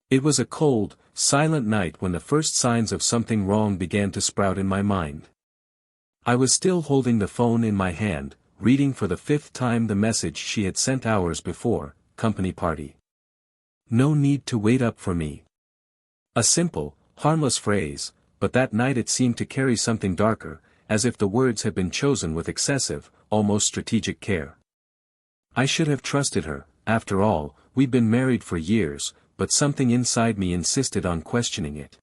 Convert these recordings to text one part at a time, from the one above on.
It was a cold, silent night when the first signs of something wrong began to sprout in my mind. I was still holding the phone in my hand, reading for the 5th time the message she had sent hours before, company party. No need to wait up for me. A simple, harmless phrase, but that night it seemed to carry something darker, as if the words had been chosen with excessive, almost strategic care. I should have trusted her. After all, we'd been married for years, but something inside me insisted on questioning it.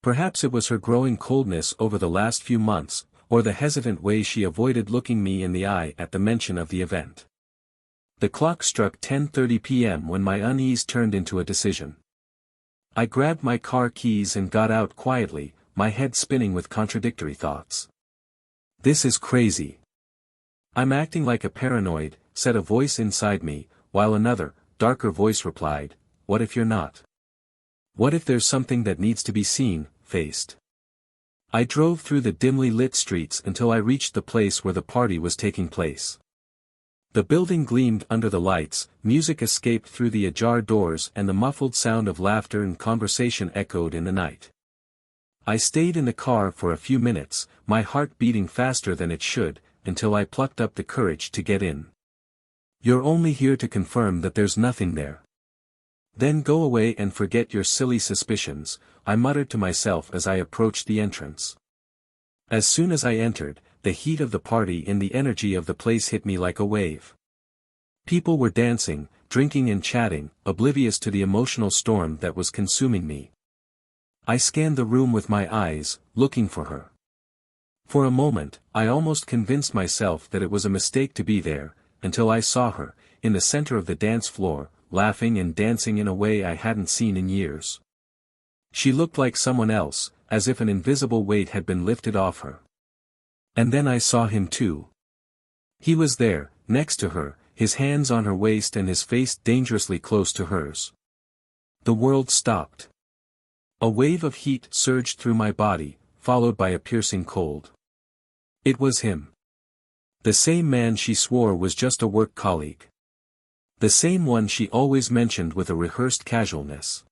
Perhaps it was her growing coldness over the last few months, or the hesitant way she avoided looking me in the eye at the mention of the event. The clock struck 10:30 p.m. when my unease turned into a decision. I grabbed my car keys and got out quietly, my head spinning with contradictory thoughts. This is crazy. I'm acting like a paranoid, said a voice inside me, while another, darker voice replied, what if you're not? What if there's something that needs to be seen, faced? I drove through the dimly lit streets until I reached the place where the party was taking place. The building gleamed under the lights, music escaped through the ajar doors and the muffled sound of laughter and conversation echoed in the night. I stayed in the car for a few minutes, my heart beating faster than it should, until I plucked up the courage to get in. You're only here to confirm that there's nothing there. Then go away and forget your silly suspicions, I muttered to myself as I approached the entrance. As soon as I entered, the heat of the party and the energy of the place hit me like a wave. People were dancing, drinking and chatting, oblivious to the emotional storm that was consuming me. I scanned the room with my eyes, looking for her. For a moment, I almost convinced myself that it was a mistake to be there, until I saw her, in the center of the dance floor, laughing and dancing in a way I hadn't seen in years. She looked like someone else, as if an invisible weight had been lifted off her. And then I saw him too. He was there, next to her, his hands on her waist and his face dangerously close to hers. The world stopped. A wave of heat surged through my body, followed by a piercing cold. It was him. The same man she swore was just a work colleague. The same one she always mentioned with a rehearsed casualness.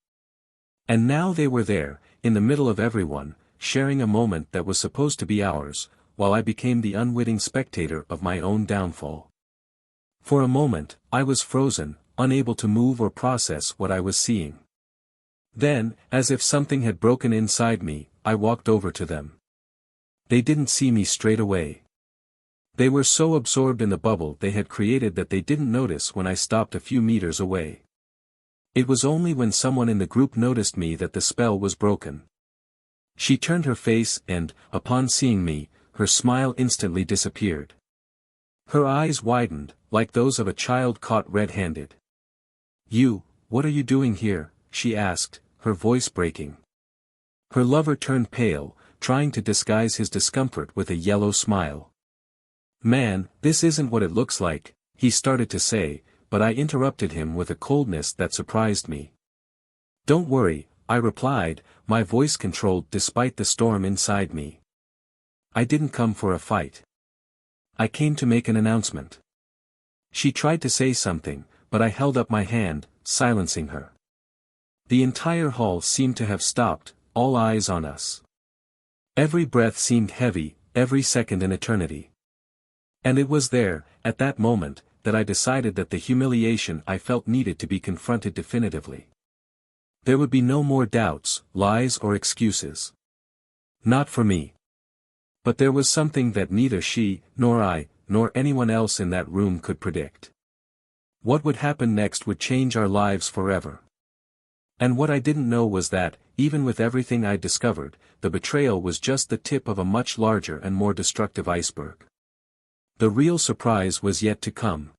And now they were there, in the middle of everyone, sharing a moment that was supposed to be ours, while I became the unwitting spectator of my own downfall. For a moment, I was frozen, unable to move or process what I was seeing. Then, as if something had broken inside me, I walked over to them. They didn't see me straight away. They were so absorbed in the bubble they had created that they didn't notice when I stopped a few meters away. It was only when someone in the group noticed me that the spell was broken. She turned her face and, upon seeing me, her smile instantly disappeared. Her eyes widened, like those of a child caught red-handed. "You, what are you doing here?" she asked, her voice breaking. Her lover turned pale, trying to disguise his discomfort with a yellow smile. "Man, this isn't what it looks like," he started to say, but I interrupted him with a coldness that surprised me. "Don't worry," I replied, my voice controlled despite the storm inside me. "I didn't come for a fight. I came to make an announcement." She tried to say something, but I held up my hand, silencing her. The entire hall seemed to have stopped, all eyes on us. Every breath seemed heavy, every second an eternity. And it was there, at that moment, that I decided that the humiliation I felt needed to be confronted definitively. There would be no more doubts, lies or excuses. Not for me. But there was something that neither she, nor I, nor anyone else in that room could predict. What would happen next would change our lives forever. And what I didn't know was that, even with everything I'd discovered, the betrayal was just the tip of a much larger and more destructive iceberg. The real surprise was yet to come.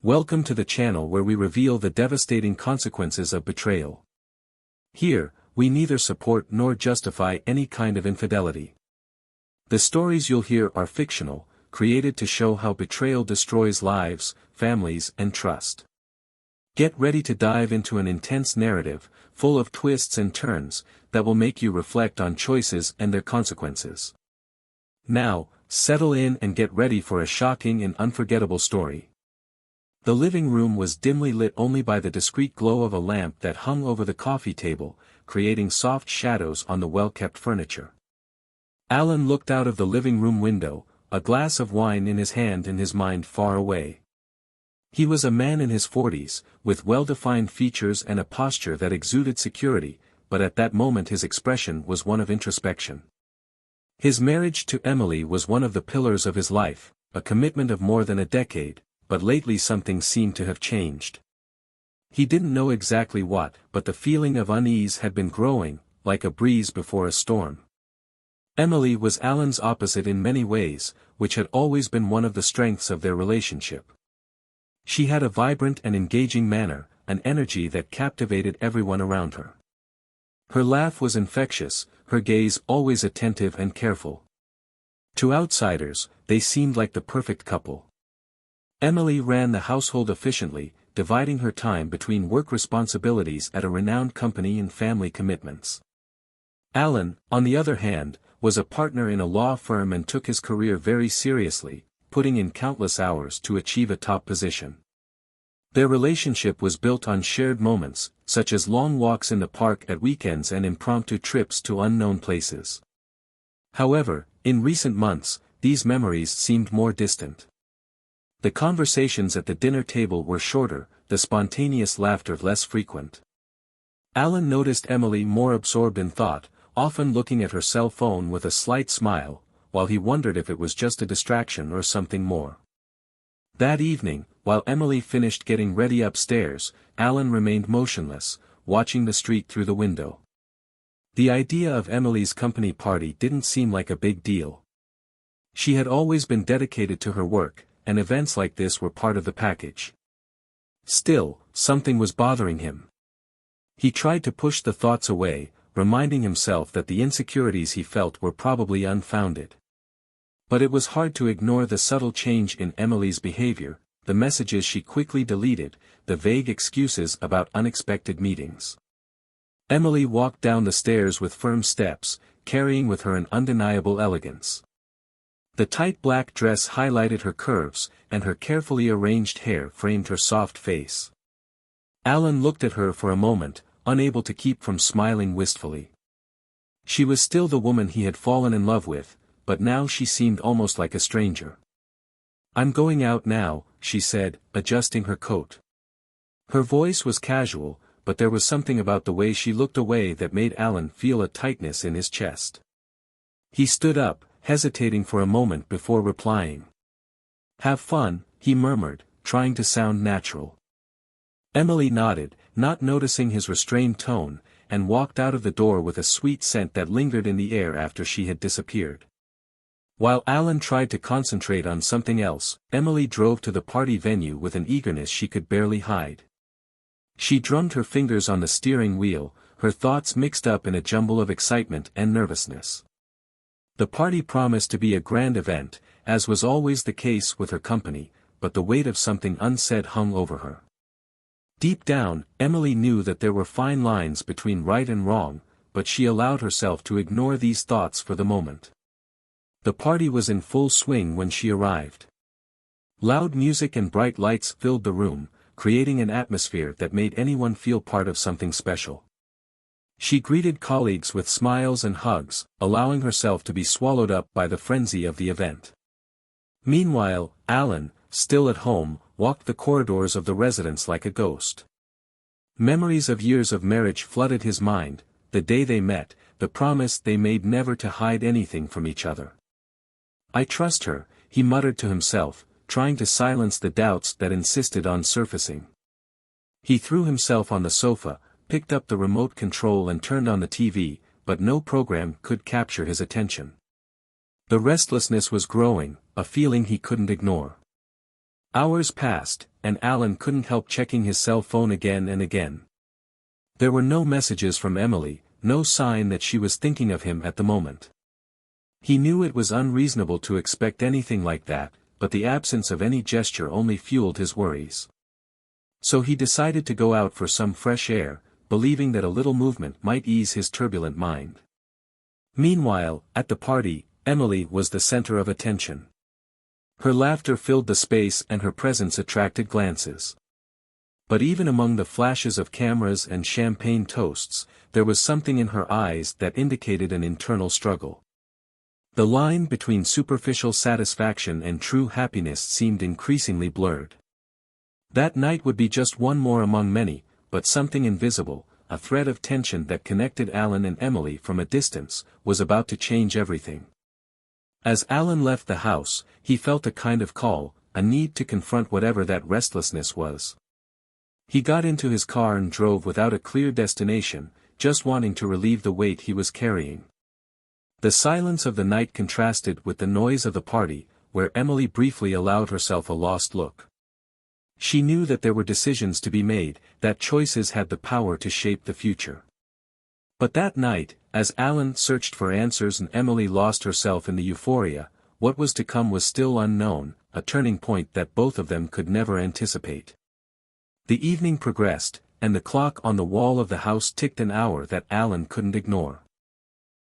Welcome to the channel where we reveal the devastating consequences of betrayal. Here, we neither support nor justify any kind of infidelity. The stories you'll hear are fictional, created to show how betrayal destroys lives, families, and trust. Get ready to dive into an intense narrative, full of twists and turns, that will make you reflect on choices and their consequences. Now, settle in and get ready for a shocking and unforgettable story. The living room was dimly lit only by the discreet glow of a lamp that hung over the coffee table, creating soft shadows on the well-kept furniture. Alan looked out of the living room window, a glass of wine in his hand and his mind far away. He was a man in his 40s, with well-defined features and a posture that exuded security, but at that moment his expression was one of introspection. His marriage to Emily was one of the pillars of his life, a commitment of more than a decade, but lately something seemed to have changed. He didn't know exactly what, but the feeling of unease had been growing, like a breeze before a storm. Emily was Alan's opposite in many ways, which had always been one of the strengths of their relationship. She had a vibrant and engaging manner, an energy that captivated everyone around her. Her laugh was infectious, her gaze always attentive and careful. To outsiders, they seemed like the perfect couple. Emily ran the household efficiently, dividing her time between work responsibilities at a renowned company and family commitments. Alan, on the other hand, was a partner in a law firm and took his career very seriously, putting in countless hours to achieve a top position. Their relationship was built on shared moments, such as long walks in the park at weekends and impromptu trips to unknown places. However, in recent months, these memories seemed more distant. The conversations at the dinner table were shorter, the spontaneous laughter less frequent. Alan noticed Emily more absorbed in thought, often looking at her cell phone with a slight smile, while he wondered if it was just a distraction or something more. That evening, while Emily finished getting ready upstairs, Alan remained motionless, watching the street through the window. The idea of Emily's company party didn't seem like a big deal. She had always been dedicated to her work, and events like this were part of the package. Still, something was bothering him. He tried to push the thoughts away, reminding himself that the insecurities he felt were probably unfounded. But it was hard to ignore the subtle change in Emily's behavior, the messages she quickly deleted, the vague excuses about unexpected meetings. Emily walked down the stairs with firm steps, carrying with her an undeniable elegance. The tight black dress highlighted her curves, and her carefully arranged hair framed her soft face. Alan looked at her for a moment, unable to keep from smiling wistfully. She was still the woman he had fallen in love with, but now she seemed almost like a stranger. "I'm going out now," she said, adjusting her coat. Her voice was casual, but there was something about the way she looked away that made Alan feel a tightness in his chest. He stood up, hesitating for a moment before replying. "Have fun," he murmured, trying to sound natural. Emily nodded, not noticing his restrained tone, and walked out of the door with a sweet scent that lingered in the air after she had disappeared. While Alan tried to concentrate on something else, Emily drove to the party venue with an eagerness she could barely hide. She drummed her fingers on the steering wheel, her thoughts mixed up in a jumble of excitement and nervousness. The party promised to be a grand event, as was always the case with her company, but the weight of something unsaid hung over her. Deep down, Emily knew that there were fine lines between right and wrong, but she allowed herself to ignore these thoughts for the moment. The party was in full swing when she arrived. Loud music and bright lights filled the room, creating an atmosphere that made anyone feel part of something special. She greeted colleagues with smiles and hugs, allowing herself to be swallowed up by the frenzy of the event. Meanwhile, Alan, still at home, walked the corridors of the residence like a ghost. Memories of years of marriage flooded his mind, the day they met, the promise they made never to hide anything from each other. "I trust her," he muttered to himself, trying to silence the doubts that insisted on surfacing. He threw himself on the sofa, picked up the remote control and turned on the TV, but no program could capture his attention. The restlessness was growing, a feeling he couldn't ignore. Hours passed, and Alan couldn't help checking his cell phone again and again. There were no messages from Emily, no sign that she was thinking of him at the moment. He knew it was unreasonable to expect anything like that, but the absence of any gesture only fueled his worries. So he decided to go out for some fresh air, believing that a little movement might ease his turbulent mind. Meanwhile, at the party, Emily was the center of attention. Her laughter filled the space and her presence attracted glances. But even among the flashes of cameras and champagne toasts, there was something in her eyes that indicated an internal struggle. The line between superficial satisfaction and true happiness seemed increasingly blurred. That night would be just one more among many, but something invisible, a thread of tension that connected Alan and Emily from a distance, was about to change everything. As Alan left the house, he felt a kind of call, a need to confront whatever that restlessness was. He got into his car and drove without a clear destination, just wanting to relieve the weight he was carrying. The silence of the night contrasted with the noise of the party, where Emily briefly allowed herself a lost look. She knew that there were decisions to be made, that choices had the power to shape the future. But that night, as Alan searched for answers and Emily lost herself in the euphoria, what was to come was still unknown, a turning point that both of them could never anticipate. The evening progressed, and the clock on the wall of the house ticked an hour that Alan couldn't ignore.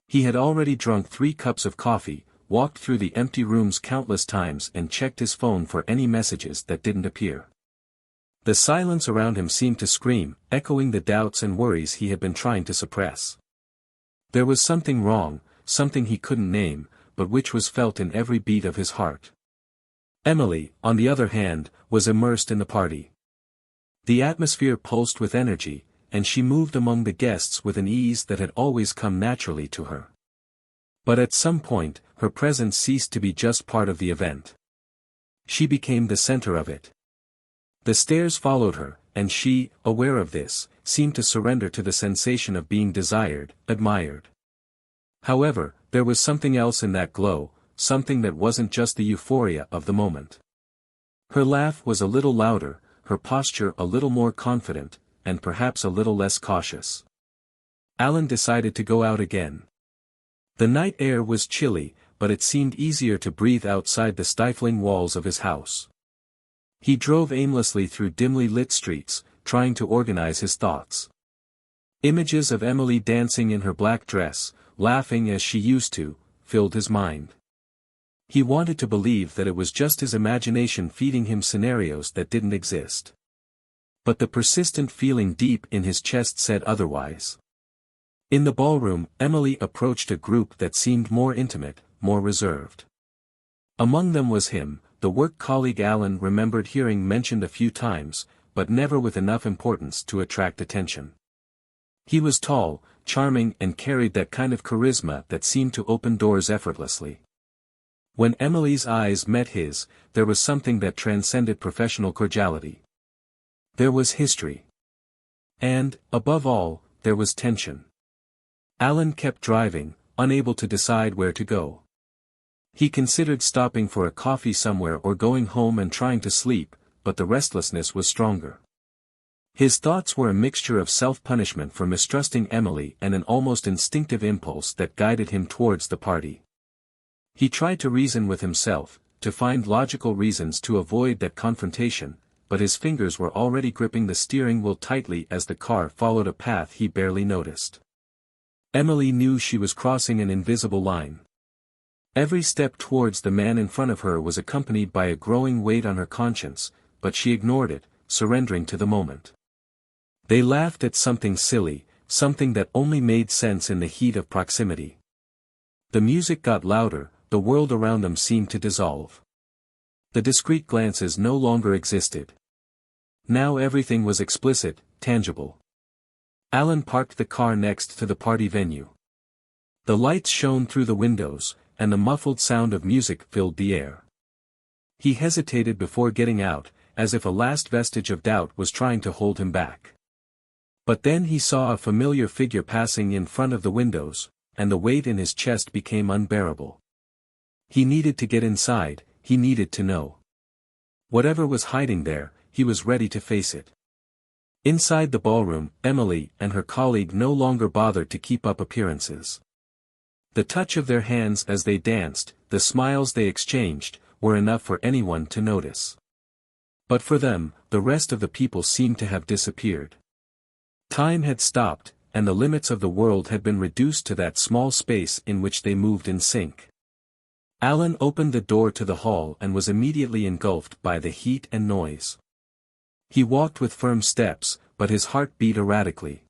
He had already drunk 3 cups of coffee, walked through the empty rooms countless times and checked his phone for any messages that didn't appear. The silence around him seemed to scream, echoing the doubts and worries he had been trying to suppress. There was something wrong, something he couldn't name, but which was felt in every beat of his heart. Emily, on the other hand, was immersed in the party. The atmosphere pulsed with energy, and she moved among the guests with an ease that had always come naturally to her. But at some point, her presence ceased to be just part of the event. She became the center of it. The stares followed her, and she, aware of this, seemed to surrender to the sensation of being desired, admired. However, there was something else in that glow, something that wasn't just the euphoria of the moment. Her laugh was a little louder, her posture a little more confident, and perhaps a little less cautious. Alan decided to go out again. The night air was chilly, but it seemed easier to breathe outside the stifling walls of his house. He drove aimlessly through dimly lit streets, trying to organize his thoughts. Images of Emily dancing in her black dress, laughing as she used to, filled his mind. He wanted to believe that it was just his imagination feeding him scenarios that didn't exist. But the persistent feeling deep in his chest said otherwise. In the ballroom, Emily approached a group that seemed more intimate, more reserved. Among them was him, the work colleague Alan remembered hearing mentioned a few times, but never with enough importance to attract attention. He was tall, charming and carried that kind of charisma that seemed to open doors effortlessly. When Emily's eyes met his, there was something that transcended professional cordiality. There was history. And, above all, there was tension. Alan kept driving, unable to decide where to go. He considered stopping for a coffee somewhere or going home and trying to sleep, but the restlessness was stronger. His thoughts were a mixture of self-punishment for mistrusting Emily and an almost instinctive impulse that guided him towards the party. He tried to reason with himself, to find logical reasons to avoid that confrontation, but his fingers were already gripping the steering wheel tightly as the car followed a path he barely noticed. Emily knew she was crossing an invisible line. Every step towards the man in front of her was accompanied by a growing weight on her conscience, but she ignored it, surrendering to the moment. They laughed at something silly, something that only made sense in the heat of proximity. The music got louder, the world around them seemed to dissolve. The discreet glances no longer existed. Now everything was explicit, tangible. Alan parked the car next to the party venue. The lights shone through the windows, and the muffled sound of music filled the air. He hesitated before getting out, as if a last vestige of doubt was trying to hold him back. But then he saw a familiar figure passing in front of the windows, and the weight in his chest became unbearable. He needed to get inside, he needed to know. Whatever was hiding there, he was ready to face it. Inside the ballroom, Emily and her colleague no longer bothered to keep up appearances. The touch of their hands as they danced, the smiles they exchanged, were enough for anyone to notice. But for them, the rest of the people seemed to have disappeared. Time had stopped, and the limits of the world had been reduced to that small space in which they moved in sync. Alan opened the door to the hall and was immediately engulfed by the heat and noise. He walked with firm steps, but his heart beat erratically.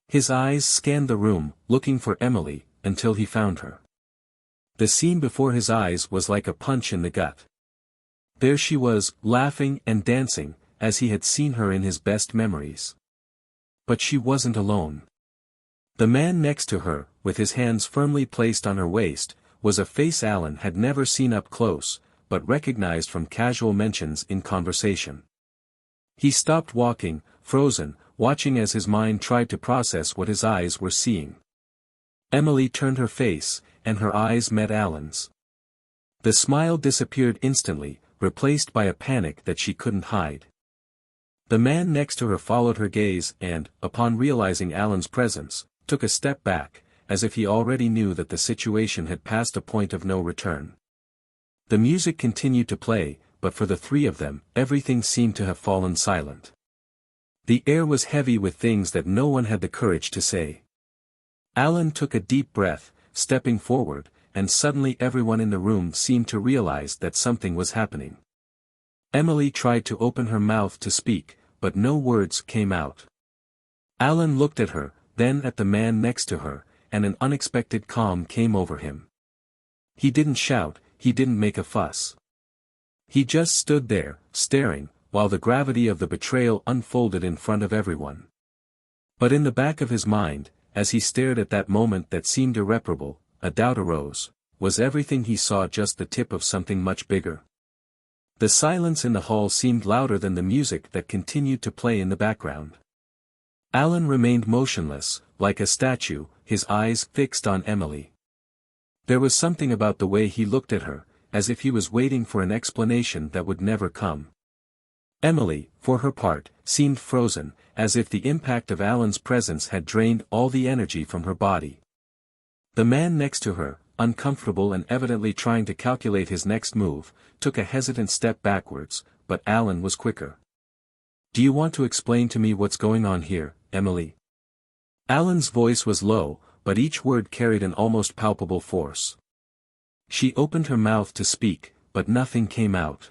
His eyes scanned the room, looking for Emily, until he found her. The scene before his eyes was like a punch in the gut. There she was, laughing and dancing, as he had seen her in his best memories. But she wasn't alone. The man next to her, with his hands firmly placed on her waist, was a face Alan had never seen up close, but recognized from casual mentions in conversation. He stopped walking, frozen, watching as his mind tried to process what his eyes were seeing. Emily turned her face, and her eyes met Alan's. The smile disappeared instantly, replaced by a panic that she couldn't hide. The man next to her followed her gaze and, upon realizing Alan's presence, took a step back, as if he already knew that the situation had passed a point of no return. The music continued to play, but for the three of them, everything seemed to have fallen silent. The air was heavy with things that no one had the courage to say. Alan took a deep breath, stepping forward, and suddenly everyone in the room seemed to realize that something was happening. Emily tried to open her mouth to speak, but no words came out. Alan looked at her, then at the man next to her, and an unexpected calm came over him. He didn't shout, he didn't make a fuss. He just stood there, staring, while the gravity of the betrayal unfolded in front of everyone. But in the back of his mind, as he stared at that moment that seemed irreparable, a doubt arose: was everything he saw just the tip of something much bigger? The silence in the hall seemed louder than the music that continued to play in the background. Alan remained motionless, like a statue, his eyes fixed on Emily. There was something about the way he looked at her, as if he was waiting for an explanation that would never come. Emily, for her part, seemed frozen, as if the impact of Alan's presence had drained all the energy from her body. The man next to her, uncomfortable and evidently trying to calculate his next move, took a hesitant step backwards, but Alan was quicker. "Do you want to explain to me what's going on here, Emily?" Alan's voice was low, but each word carried an almost palpable force. She opened her mouth to speak, but nothing came out.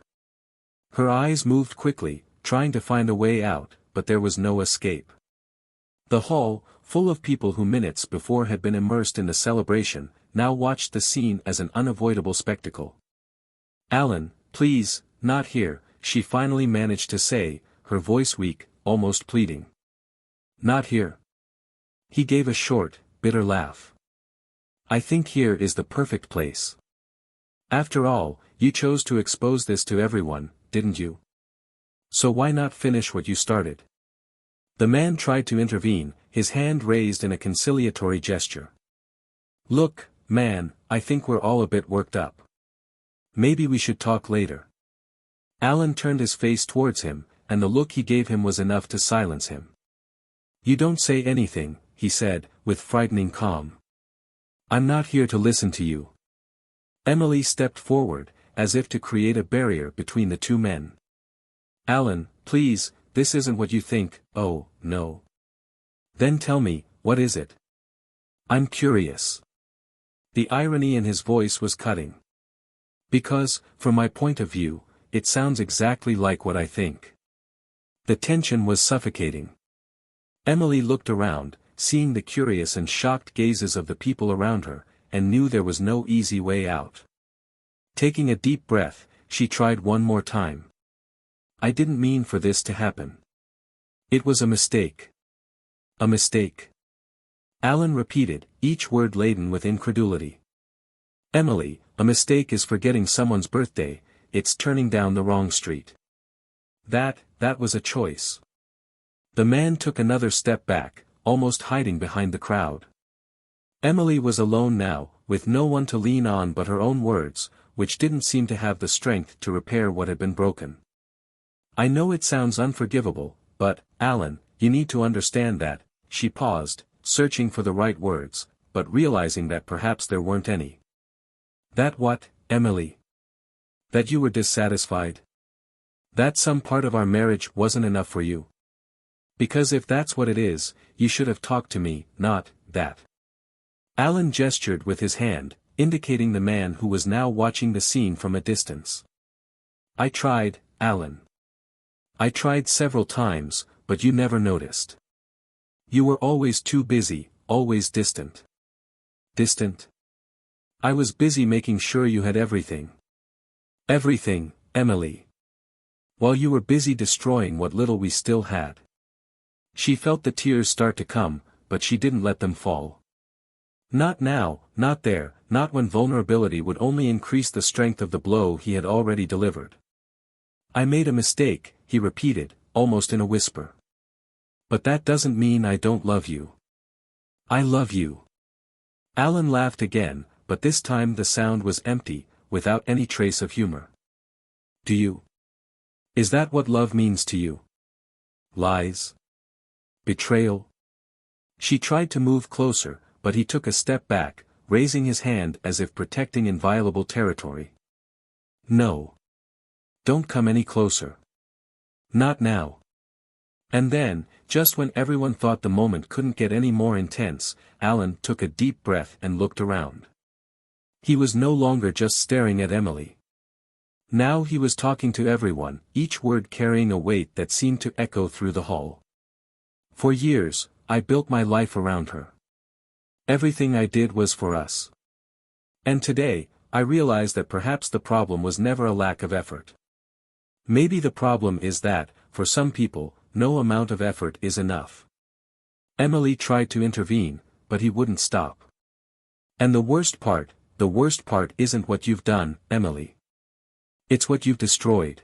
Her eyes moved quickly, trying to find a way out, but there was no escape. The hall, full of people who minutes before had been immersed in the celebration, now watched the scene as an unavoidable spectacle. "Alan, please, not here," she finally managed to say, her voice weak, almost pleading. "Not here." He gave a short, bitter laugh. "I think here is the perfect place. After all, you chose to expose this to everyone, didn't you? So why not finish what you started?" The man tried to intervene, his hand raised in a conciliatory gesture. "Look, man, I think we're all a bit worked up. Maybe we should talk later." Alan turned his face towards him, and the look he gave him was enough to silence him. "You don't say anything," he said, with frightening calm. "I'm not here to listen to you." Emily stepped forward, as if to create a barrier between the two men. "Alan, please, this isn't what you think." "Oh, no." "Then tell me, what is it? I'm curious." The irony in his voice was cutting. "Because, from my point of view, it sounds exactly like what I think." The tension was suffocating. Emily looked around, seeing the curious and shocked gazes of the people around her, and knew there was no easy way out. Taking a deep breath, she tried one more time. "I didn't mean for this to happen. It was a mistake." "A mistake?" Alan repeated, each word laden with incredulity. "Emily, a mistake is forgetting someone's birthday, it's turning down the wrong street. That was a choice." The man took another step back, almost hiding behind the crowd. Emily was alone now, with no one to lean on but her own words, which didn't seem to have the strength to repair what had been broken. "I know it sounds unforgivable, but, Alan, you need to understand that." She paused, searching for the right words, but realizing that perhaps there weren't any. "That what, Emily? That you were dissatisfied? That some part of our marriage wasn't enough for you? Because if that's what it is, you should have talked to me, not that." Alan gestured with his hand, indicating the man who was now watching the scene from a distance. "I tried, Alan. I tried several times, but you never noticed. You were always too busy, always distant." "Distant?" "I was busy making sure you had everything." "Everything, Emily. While you were busy destroying what little we still had." She felt the tears start to come, but she didn't let them fall. Not now, not there, not when vulnerability would only increase the strength of the blow he had already delivered. "I made a mistake," he repeated, almost in a whisper. "But that doesn't mean I don't love you. I love you." Alan laughed again, but this time the sound was empty, without any trace of humor. "Do you? Is that what love means to you? Lies? Betrayal?" She tried to move closer, but he took a step back, raising his hand as if protecting inviolable territory. "No. Don't come any closer. Not now." And then, just when everyone thought the moment couldn't get any more intense, Alan took a deep breath and looked around. He was no longer just staring at Emily. Now he was talking to everyone, each word carrying a weight that seemed to echo through the hall. "For years, I built my life around her. Everything I did was for us. And today, I realize that perhaps the problem was never a lack of effort. Maybe the problem is that, for some people, no amount of effort is enough." Emily tried to intervene, but he wouldn't stop. "And the worst part isn't what you've done, Emily. It's what you've destroyed.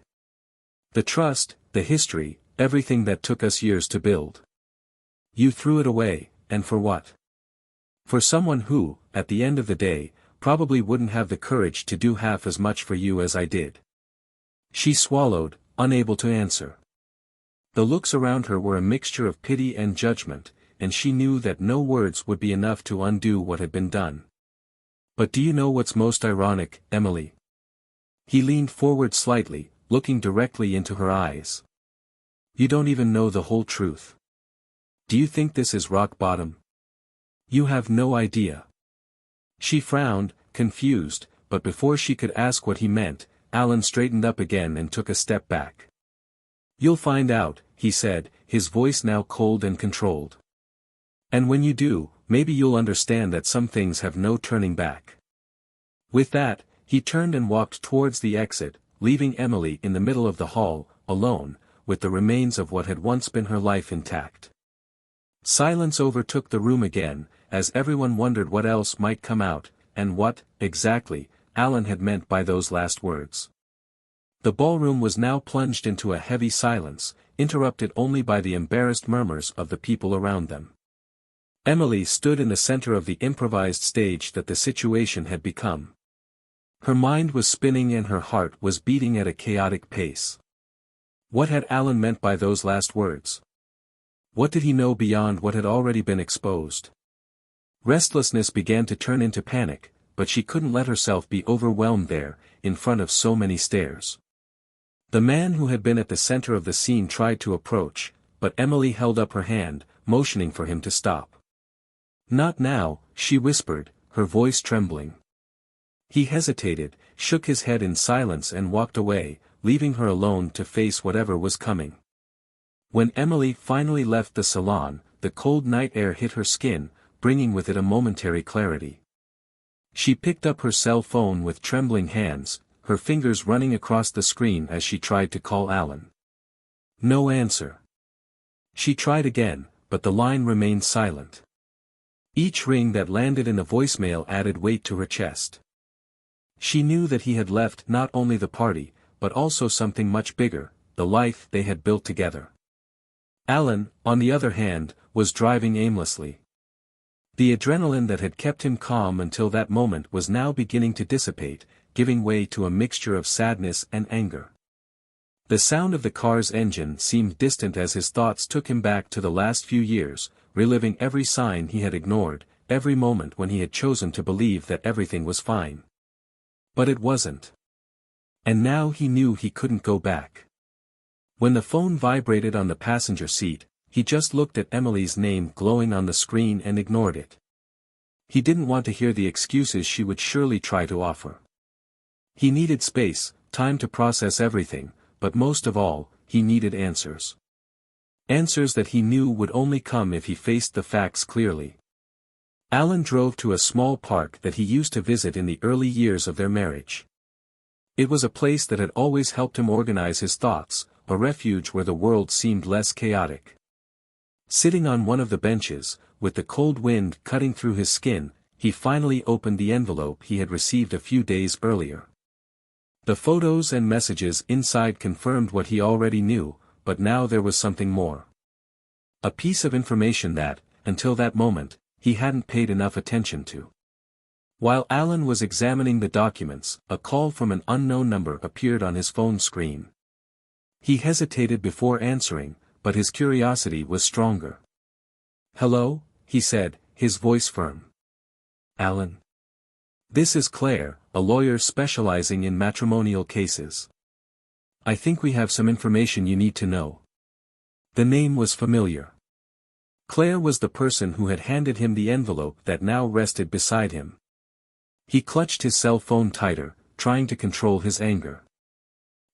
The trust, the history, everything that took us years to build. You threw it away, and for what? For someone who, at the end of the day, probably wouldn't have the courage to do half as much for you as I did." She swallowed, unable to answer. The looks around her were a mixture of pity and judgment, and she knew that no words would be enough to undo what had been done. "But do you know what's most ironic, Emily?" He leaned forward slightly, looking directly into her eyes. "You don't even know the whole truth. Do you think this is rock bottom? You have no idea." She frowned, confused, but before she could ask what he meant, Alan straightened up again and took a step back. "You'll find out," he said, his voice now cold and controlled. "And when you do, maybe you'll understand that some things have no turning back." With that, he turned and walked towards the exit, leaving Emily in the middle of the hall, alone, with the remains of what had once been her life intact. Silence overtook the room again, as everyone wondered what else might come out, and what, exactly, Alan had meant by those last words. The ballroom was now plunged into a heavy silence, interrupted only by the embarrassed murmurs of the people around them. Emily stood in the center of the improvised stage that the situation had become. Her mind was spinning and her heart was beating at a chaotic pace. What had Alan meant by those last words? What did he know beyond what had already been exposed? Restlessness began to turn into panic, but she couldn't let herself be overwhelmed there, in front of so many stares. The man who had been at the center of the scene tried to approach, but Emily held up her hand, motioning for him to stop. "Not now," she whispered, her voice trembling. He hesitated, shook his head in silence and walked away, leaving her alone to face whatever was coming. When Emily finally left the salon, the cold night air hit her skin, bringing with it a momentary clarity. She picked up her cell phone with trembling hands, her fingers running across the screen as she tried to call Alan. No answer. She tried again, but the line remained silent. Each ring that landed in a voicemail added weight to her chest. She knew that he had left not only the party, but also something much bigger, the life they had built together. Alan, on the other hand, was driving aimlessly. The adrenaline that had kept him calm until that moment was now beginning to dissipate, giving way to a mixture of sadness and anger. The sound of the car's engine seemed distant as his thoughts took him back to the last few years, reliving every sign he had ignored, every moment when he had chosen to believe that everything was fine. But it wasn't. And now he knew he couldn't go back. When the phone vibrated on the passenger seat, he just looked at Emily's name glowing on the screen and ignored it. He didn't want to hear the excuses she would surely try to offer. He needed space, time to process everything, but most of all, he needed answers. Answers that he knew would only come if he faced the facts clearly. Alan drove to a small park that he used to visit in the early years of their marriage. It was a place that had always helped him organize his thoughts, a refuge where the world seemed less chaotic. Sitting on one of the benches, with the cold wind cutting through his skin, he finally opened the envelope he had received a few days earlier. The photos and messages inside confirmed what he already knew, but now there was something more. A piece of information that, until that moment, he hadn't paid enough attention to. While Alan was examining the documents, a call from an unknown number appeared on his phone screen. He hesitated before answering, but his curiosity was stronger. "Hello," he said, his voice firm. "Alan. This is Claire, a lawyer specializing in matrimonial cases. I think we have some information you need to know." The name was familiar. Claire was the person who had handed him the envelope that now rested beside him. He clutched his cell phone tighter, trying to control his anger.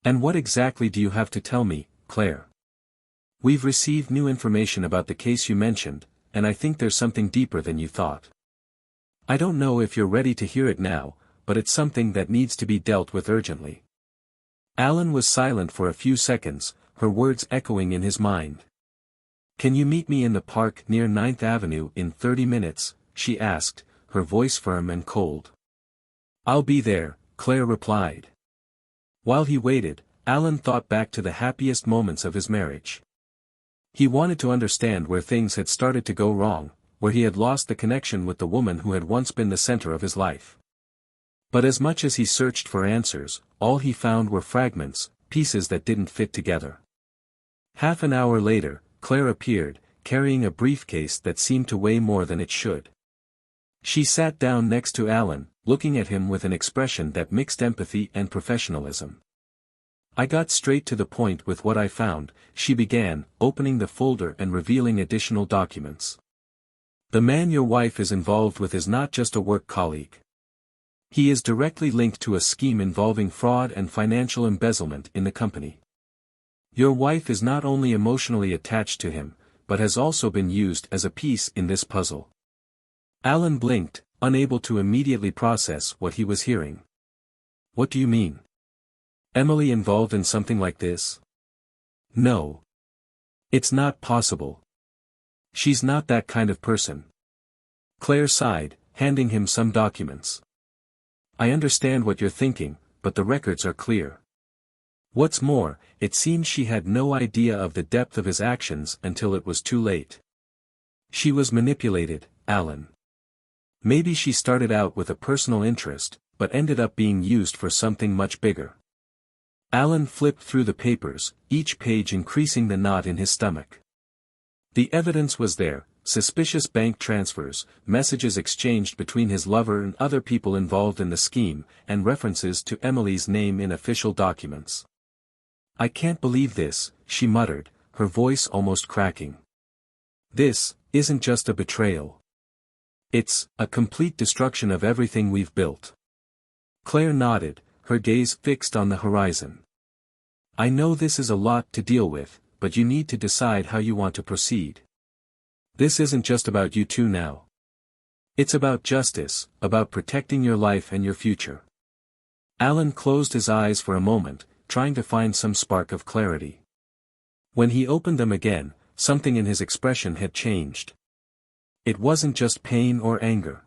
"And what exactly do you have to tell me, Claire? We've received new information about the case you mentioned, and I think there's something deeper than you thought. I don't know if you're ready to hear it now, but it's something that needs to be dealt with urgently." Alan was silent for a few seconds, her words echoing in his mind. "Can you meet me in the park near 9th Avenue in 30 minutes, she asked, her voice firm and cold. "I'll be there," Claire replied. While he waited, Alan thought back to the happiest moments of his marriage. He wanted to understand where things had started to go wrong, where he had lost the connection with the woman who had once been the center of his life. But as much as he searched for answers, all he found were fragments, pieces that didn't fit together. Half an hour later, Claire appeared, carrying a briefcase that seemed to weigh more than it should. She sat down next to Alan, looking at him with an expression that mixed empathy and professionalism. "I got straight to the point with what I found," she began, opening the folder and revealing additional documents. "The man your wife is involved with is not just a work colleague. He is directly linked to a scheme involving fraud and financial embezzlement in the company. Your wife is not only emotionally attached to him, but has also been used as a piece in this puzzle." Alan blinked, unable to immediately process what he was hearing. "What do you mean? Emily involved in something like this? No. It's not possible. She's not that kind of person." Claire sighed, handing him some documents. "I understand what you're thinking, but the records are clear. What's more, it seems she had no idea of the depth of his actions until it was too late. She was manipulated, Alan. Maybe she started out with a personal interest, but ended up being used for something much bigger." Alan flipped through the papers, each page increasing the knot in his stomach. The evidence was there: suspicious bank transfers, messages exchanged between his lover and other people involved in the scheme, and references to Emily's name in official documents. "I can't believe this," she muttered, her voice almost cracking. "This isn't just a betrayal. It's a complete destruction of everything we've built." Claire nodded, her gaze fixed on the horizon. "I know this is a lot to deal with, but you need to decide how you want to proceed. This isn't just about you two now. It's about justice, about protecting your life and your future." Alan closed his eyes for a moment, trying to find some spark of clarity. When he opened them again, something in his expression had changed. It wasn't just pain or anger.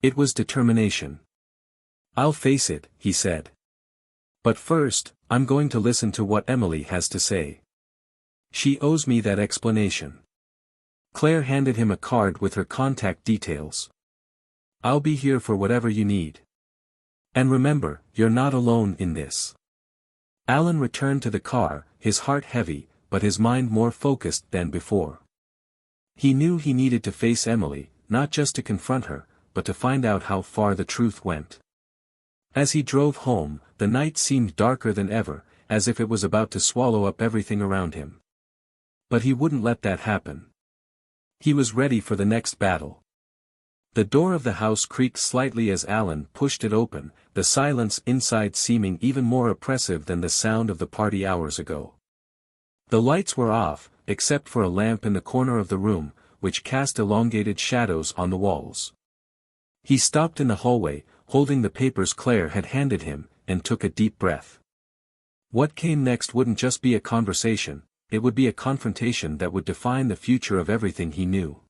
It was determination. "I'll face it," he said. "But first, I'm going to listen to what Emily has to say. She owes me that explanation." Claire handed him a card with her contact details. "I'll be here for whatever you need. And remember, you're not alone in this." Alan returned to the car, his heart heavy, but his mind more focused than before. He knew he needed to face Emily, not just to confront her, but to find out how far the truth went. As he drove home, the night seemed darker than ever, as if it was about to swallow up everything around him. But he wouldn't let that happen. He was ready for the next battle. The door of the house creaked slightly as Alan pushed it open, the silence inside seeming even more oppressive than the sound of the party hours ago. The lights were off, except for a lamp in the corner of the room, which cast elongated shadows on the walls. He stopped in the hallway, holding the papers Claire had handed him, and took a deep breath. What came next wouldn't just be a conversation, it would be a confrontation that would define the future of everything he knew.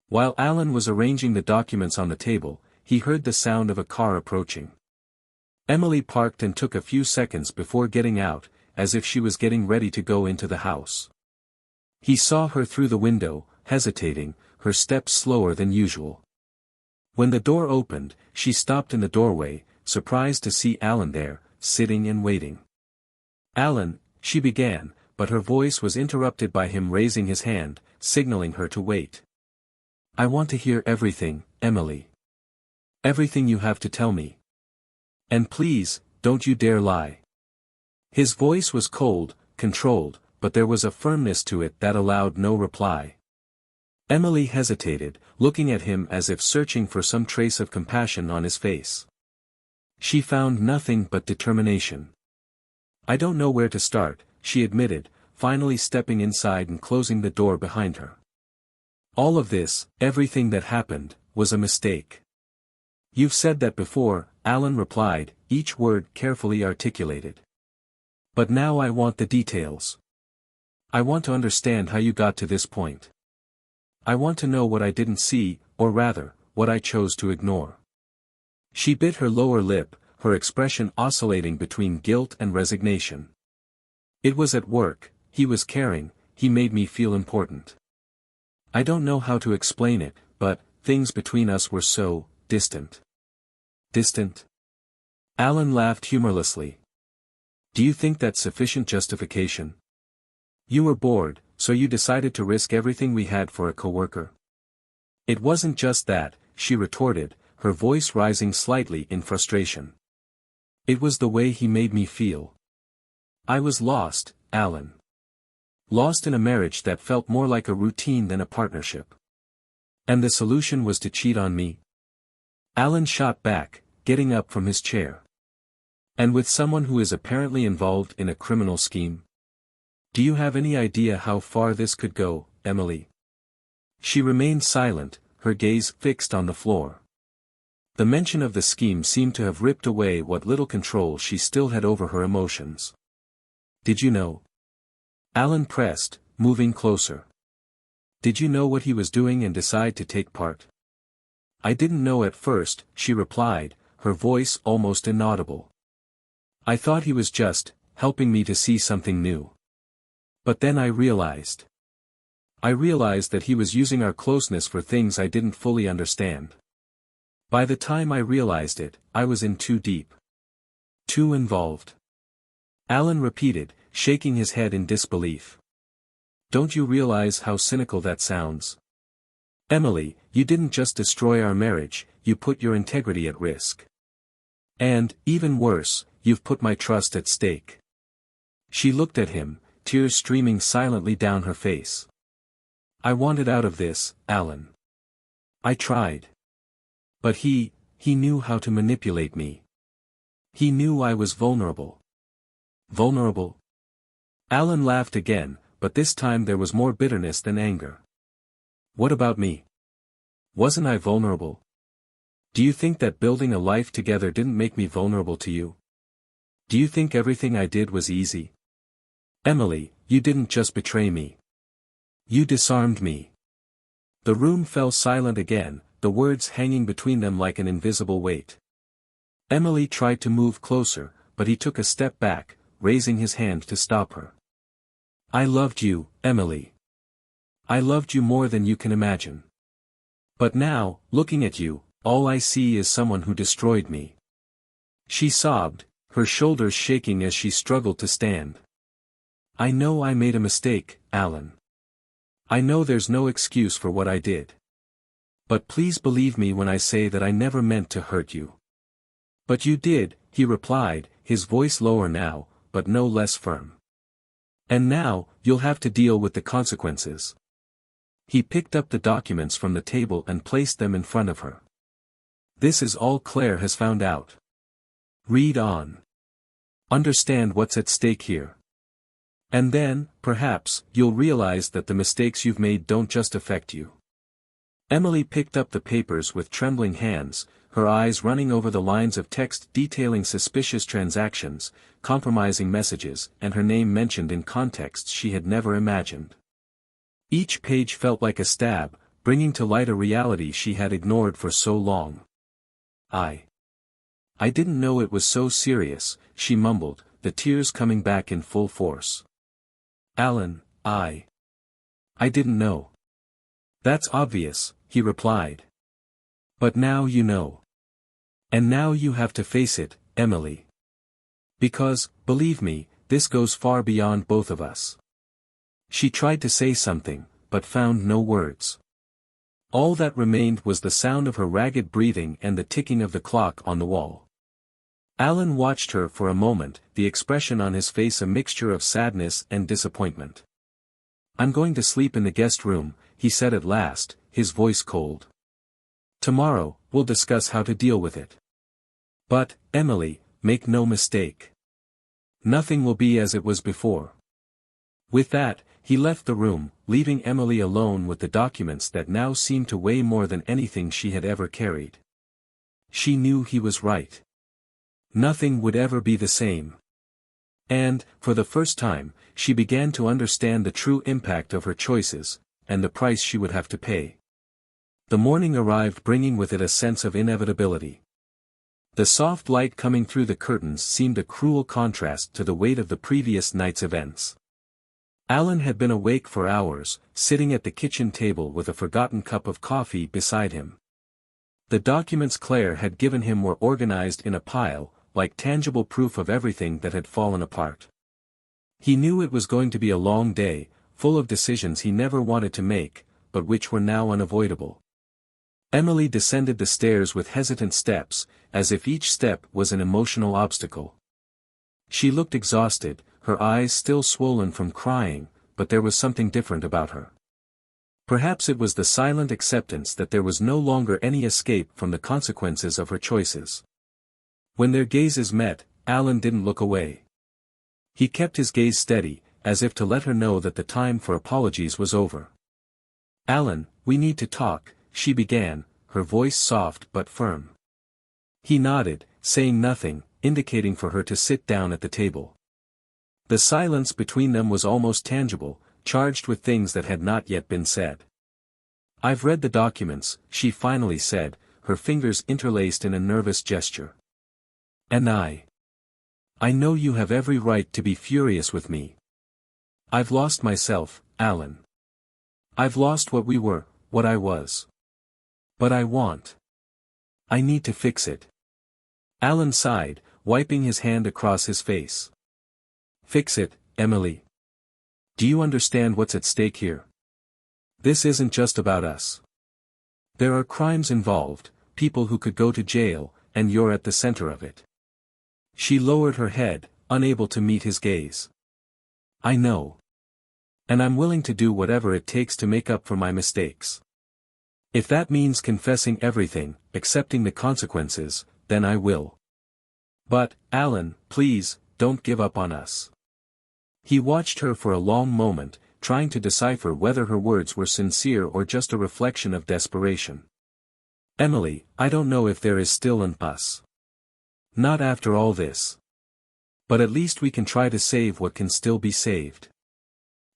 While Alan was arranging the documents on the table, he heard the sound of a car approaching. Emily parked and took a few seconds before getting out, as if she was getting ready to go into the house. He saw her through the window, hesitating, her steps slower than usual. When the door opened, she stopped in the doorway, surprised to see Alan there, sitting and waiting. "Alan," she began, but her voice was interrupted by him raising his hand, signaling her to wait. "I want to hear everything, Emily. Everything you have to tell me. And please, don't you dare lie." His voice was cold, controlled, but there was a firmness to it that allowed no reply. Emily hesitated, looking at him as if searching for some trace of compassion on his face. She found nothing but determination. "I don't know where to start," she admitted, finally stepping inside and closing the door behind her. "All of this, everything that happened, was a mistake." "You've said that before," Alan replied, each word carefully articulated. "But now I want the details. I want to understand how you got to this point. I want to know what I didn't see, or rather, what I chose to ignore." She bit her lower lip, her expression oscillating between guilt and resignation. "It was at work, he was caring, he made me feel important. I don't know how to explain it, but things between us were so distant." "Distant?" Alan laughed humorlessly. "Do you think that's sufficient justification? You were bored, so you decided to risk everything we had for a coworker." "It wasn't just that," she retorted, her voice rising slightly in frustration. "It was the way he made me feel. I was lost, Alan. Lost in a marriage that felt more like a routine than a partnership. And the solution was to cheat on me?" Alan shot back, getting up from his chair. "And with someone who is apparently involved in a criminal scheme? Do you have any idea how far this could go, Emily?" She remained silent, her gaze fixed on the floor. The mention of the scheme seemed to have ripped away what little control she still had over her emotions. "Did you know?" Alan pressed, moving closer. "Did you know what he was doing and decide to take part?" "I didn't know at first," she replied, her voice almost inaudible. "I thought he was just helping me to see something new. But then I realized. I realized that he was using our closeness for things I didn't fully understand. By the time I realized it, I was in too deep. Too involved." Alan repeated, shaking his head in disbelief. "Don't you realize how cynical that sounds? Emily, you didn't just destroy our marriage, you put your integrity at risk. And, even worse, you've put my trust at stake." She looked at him, tears streaming silently down her face. "I wanted out of this, Alan. I tried. But he knew how to manipulate me. He knew I was vulnerable." "Vulnerable?" Alan laughed again, but this time there was more bitterness than anger. "What about me? Wasn't I vulnerable? Do you think that building a life together didn't make me vulnerable to you? Do you think everything I did was easy? Emily, you didn't just betray me. You disarmed me." The room fell silent again, the words hanging between them like an invisible weight. Emily tried to move closer, but he took a step back, raising his hand to stop her. "I loved you, Emily. I loved you more than you can imagine. But now, looking at you, all I see is someone who destroyed me." She sobbed, her shoulders shaking as she struggled to stand. "I know I made a mistake, Alan. I know there's no excuse for what I did. But please believe me when I say that I never meant to hurt you." "But you did," he replied, his voice lower now, but no less firm. "And now, you'll have to deal with the consequences." He picked up the documents from the table and placed them in front of her. This is all Claire has found out. Read on. Understand what's at stake here. And then, perhaps, you'll realize that the mistakes you've made don't just affect you. Emily picked up the papers with trembling hands, her eyes running over the lines of text detailing suspicious transactions, compromising messages, and her name mentioned in contexts she had never imagined. Each page felt like a stab, bringing to light a reality she had ignored for so long. I didn't know it was so serious, she mumbled, the tears coming back in full force. Alan, I didn't know. That's obvious, he replied. But now you know. And now you have to face it, Emily. Because, believe me, this goes far beyond both of us. She tried to say something, but found no words. All that remained was the sound of her ragged breathing and the ticking of the clock on the wall. Alan watched her for a moment, the expression on his face a mixture of sadness and disappointment. I'm going to sleep in the guest room, he said at last, his voice cold. Tomorrow, we'll discuss how to deal with it. But, Emily, make no mistake. Nothing will be as it was before. With that, he left the room, leaving Emily alone with the documents that now seemed to weigh more than anything she had ever carried. She knew he was right. Nothing would ever be the same. And, for the first time, she began to understand the true impact of her choices, and the price she would have to pay. The morning arrived bringing with it a sense of inevitability. The soft light coming through the curtains seemed a cruel contrast to the weight of the previous night's events. Alan had been awake for hours, sitting at the kitchen table with a forgotten cup of coffee beside him. The documents Claire had given him were organized in a pile, like tangible proof of everything that had fallen apart. He knew it was going to be a long day, full of decisions he never wanted to make, but which were now unavoidable. Emily descended the stairs with hesitant steps, as if each step was an emotional obstacle. She looked exhausted, her eyes still swollen from crying, but there was something different about her. Perhaps it was the silent acceptance that there was no longer any escape from the consequences of her choices. When their gazes met, Alan didn't look away. He kept his gaze steady, as if to let her know that the time for apologies was over. Alan, we need to talk, she began, her voice soft but firm. He nodded, saying nothing, indicating for her to sit down at the table. The silence between them was almost tangible, charged with things that had not yet been said. I've read the documents, she finally said, her fingers interlaced in a nervous gesture. And I know you have every right to be furious with me. I've lost myself, Alan. I've lost what we were, what I was. But I need to fix it. Alan sighed, wiping his hand across his face. Fix it, Emily. Do you understand what's at stake here? This isn't just about us. There are crimes involved, people who could go to jail, and you're at the center of it. She lowered her head, unable to meet his gaze. I know. And I'm willing to do whatever it takes to make up for my mistakes. If that means confessing everything, accepting the consequences, then I will. But, Alan, please, don't give up on us. He watched her for a long moment, trying to decipher whether her words were sincere or just a reflection of desperation. Emily, I don't know if there is still an us. Not after all this. But at least we can try to save what can still be saved.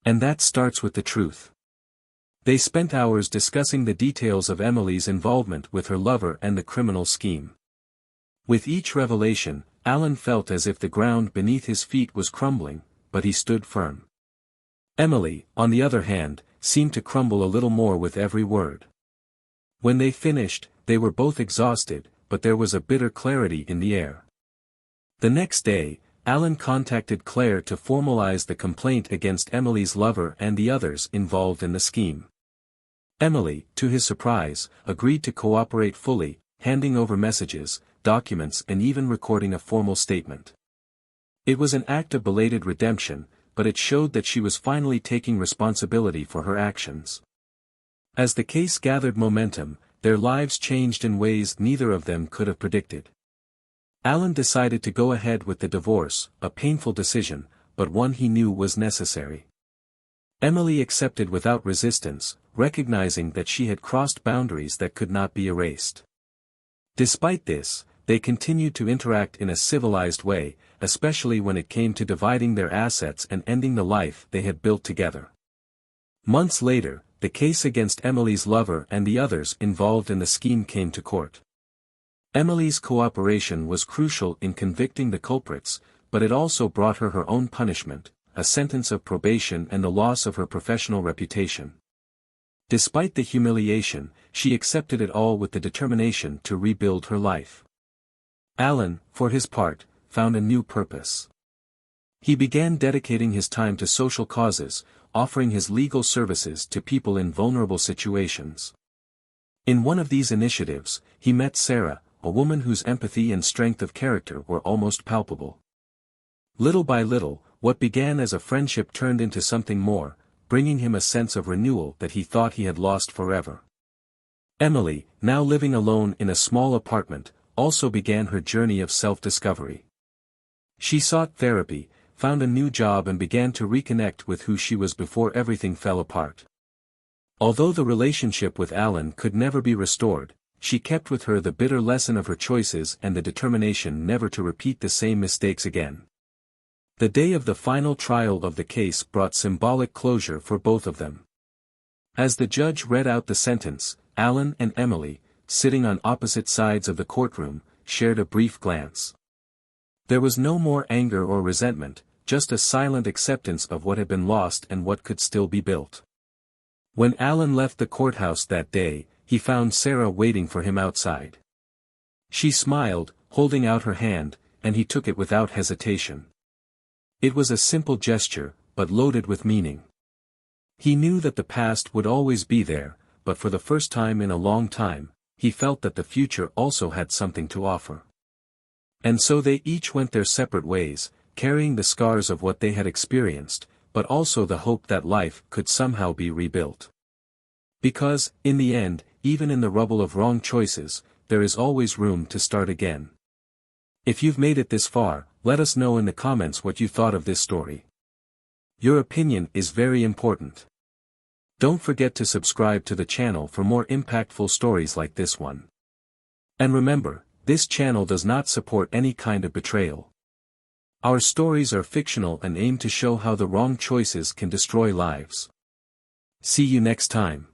And that starts with the truth. They spent hours discussing the details of Emily's involvement with her lover and the criminal scheme. With each revelation, Alan felt as if the ground beneath his feet was crumbling, but he stood firm. Emily, on the other hand, seemed to crumble a little more with every word. When they finished, they were both exhausted, but there was a bitter clarity in the air. The next day, Alan contacted Claire to formalize the complaint against Emily's lover and the others involved in the scheme. Emily, to his surprise, agreed to cooperate fully, handing over messages, documents and even recording a formal statement. It was an act of belated redemption, but it showed that she was finally taking responsibility for her actions. As the case gathered momentum, their lives changed in ways neither of them could have predicted. Alan decided to go ahead with the divorce, a painful decision, but one he knew was necessary. Emily accepted without resistance, recognizing that she had crossed boundaries that could not be erased. Despite this, they continued to interact in a civilized way, especially when it came to dividing their assets and ending the life they had built together. Months later, the case against Emily's lover and the others involved in the scheme came to court. Emily's cooperation was crucial in convicting the culprits, but it also brought her her own punishment, a sentence of probation and the loss of her professional reputation. Despite the humiliation, she accepted it all with the determination to rebuild her life. Alan, for his part, found a new purpose. He began dedicating his time to social causes, offering his legal services to people in vulnerable situations. In one of these initiatives, he met Sarah, a woman whose empathy and strength of character were almost palpable. Little by little, what began as a friendship turned into something more, bringing him a sense of renewal that he thought he had lost forever. Emily, now living alone in a small apartment, also began her journey of self-discovery. She sought therapy, found a new job and began to reconnect with who she was before everything fell apart. Although the relationship with Alan could never be restored, she kept with her the bitter lesson of her choices and the determination never to repeat the same mistakes again. The day of the final trial of the case brought symbolic closure for both of them. As the judge read out the sentence, Alan and Emily, sitting on opposite sides of the courtroom, shared a brief glance. There was no more anger or resentment, just a silent acceptance of what had been lost and what could still be built. When Alan left the courthouse that day, he found Sarah waiting for him outside. She smiled, holding out her hand, and he took it without hesitation. It was a simple gesture, but loaded with meaning. He knew that the past would always be there, but for the first time in a long time, he felt that the future also had something to offer. And so they each went their separate ways, carrying the scars of what they had experienced, but also the hope that life could somehow be rebuilt. Because, in the end, even in the rubble of wrong choices, there is always room to start again. If you've made it this far, let us know in the comments what you thought of this story. Your opinion is very important. Don't forget to subscribe to the channel for more impactful stories like this one. And remember, this channel does not support any kind of betrayal. Our stories are fictional and aim to show how the wrong choices can destroy lives. See you next time.